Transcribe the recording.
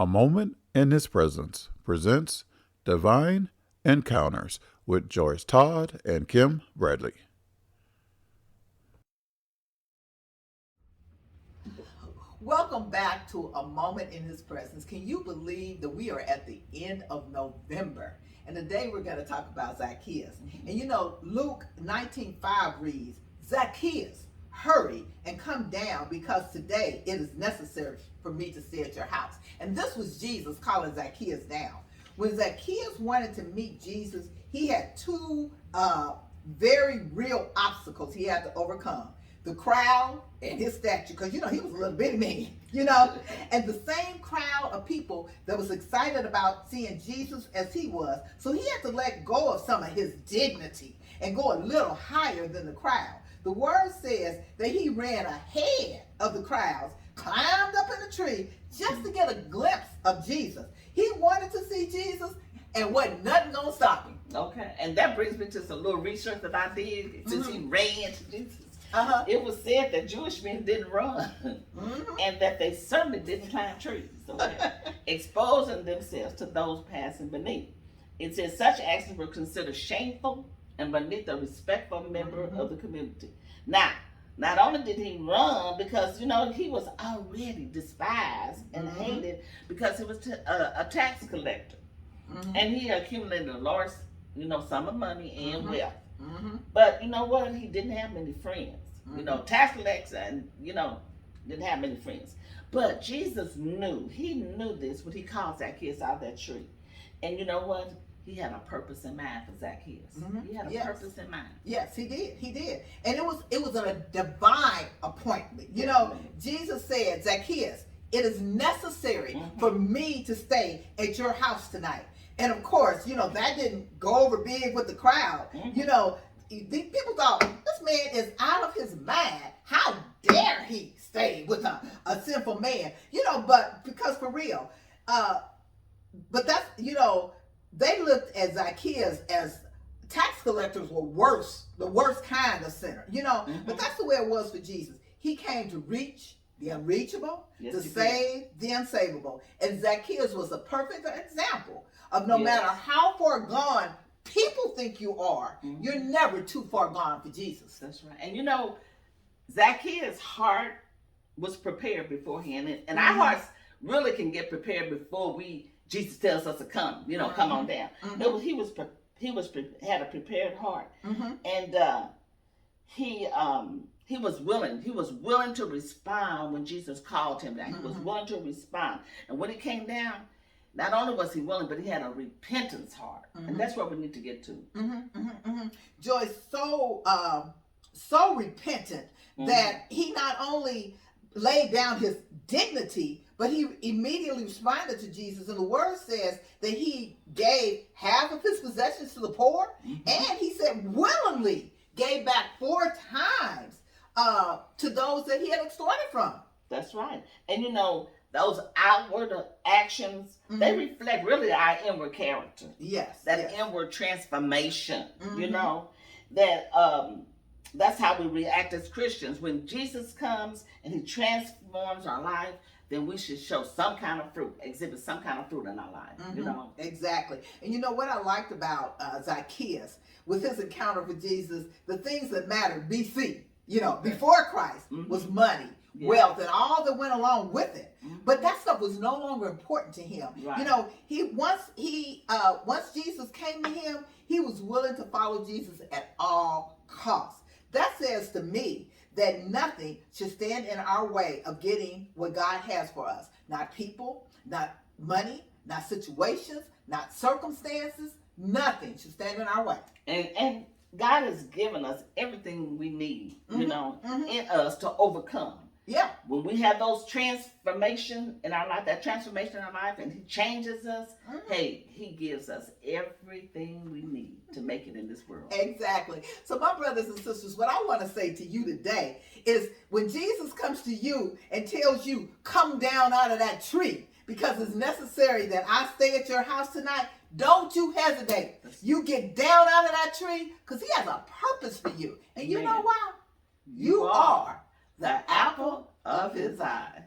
A Moment in His Presence presents Divine Encounters with Joyce, Todd, and Kim Bradley. Welcome back to A Moment in His Presence. Can you believe that we are at the end of November? And today we're going to talk about Zacchaeus. And you know, Luke 19:5 reads, Zacchaeus, hurry and come down, because today it is necessary for me to stay at your house. And this was Jesus calling Zacchaeus down. When Zacchaeus wanted to meet Jesus, he had two very real obstacles he had to overcome: the crowd and his stature, because you know he was a little bitty man, you know, and the same crowd of people that was excited about seeing Jesus as he was. So he had to let go of some of his dignity and go a little higher than the crowd. The word says that he ran ahead of the crowds, climbed up in a tree just to get a glimpse of Jesus. He wanted to see Jesus, and wasn't nothing gonna stop him. Okay, and that brings me to some little research that I did since he ran to Jesus. It was said that Jewish men didn't run, and that they certainly didn't climb trees, okay? Exposing themselves to those passing beneath. It says such actions were considered shameful and beneath a respectful member of the community. Now, not only did he run, because you know he was already despised and hated because he was a tax collector, and he accumulated a large, sum of money and wealth. But you know what? He didn't have many friends. You know, tax collectors, and didn't have many friends. But Jesus knew. He knew this when he called Zacchaeus out of that tree. And you know what? He had a purpose in mind for Zacchaeus. He had a purpose in mind. Yes, he did. He did. And it was a divine appointment. You know, Jesus said, Zacchaeus, it is necessary for me to stay at your house tonight. And of course, that didn't go over big with the crowd. People thought, this man is out of his mind. How dare he stay with a sinful man? But because for real, but that's, they looked at Zacchaeus as tax collectors were worse, the worst kind of sinner, but that's the way it was for Jesus. He came to reach the unreachable, to save the unsavable. And Zacchaeus was a perfect example of no matter how far gone people think you are, you're never too far gone for Jesus. That's right. And Zacchaeus' heart was prepared beforehand, and our hearts really can get prepared before Jesus tells us to come. Come on down. He had a prepared heart, and he was willing. He was willing to respond when Jesus called him down. He was willing to respond, and when he came down, not only was he willing, but he had a repentance heart, and that's what we need to get to. Joyce, so repentant that he not only laid down his dignity, but he immediately responded to Jesus. And the word says that he gave half of his possessions to the poor, and he said willingly gave back 4 times to those that he had extorted from. That's right. And those outward actions, they reflect really our inward character. Yes. That inward transformation, that's how we react as Christians. When Jesus comes and he transforms our life, then we should show some kind of fruit, exhibit some kind of fruit in our life, Exactly. And what I liked about Zacchaeus with his encounter with Jesus, the things that mattered BC, before Christ, was money, wealth, and all that went along with it. But that stuff was no longer important to him. Right. Once Jesus came to him, he was willing to follow Jesus at all costs. That says to me that nothing should stand in our way of getting what God has for us. Not people, not money, not situations, not circumstances. Nothing should stand in our way. And God has given us everything we need, in us to overcome. Yeah. When we have those transformation in our life, and he changes us, hey, he gives us everything we need to make it in this world. Exactly. So my brothers and sisters, what I want to say to you today is when Jesus comes to you and tells you, come down out of that tree because it's necessary that I stay at your house tonight, don't you hesitate. You get down out of that tree because he has a purpose for you. And you know why? You are the apple of his eye.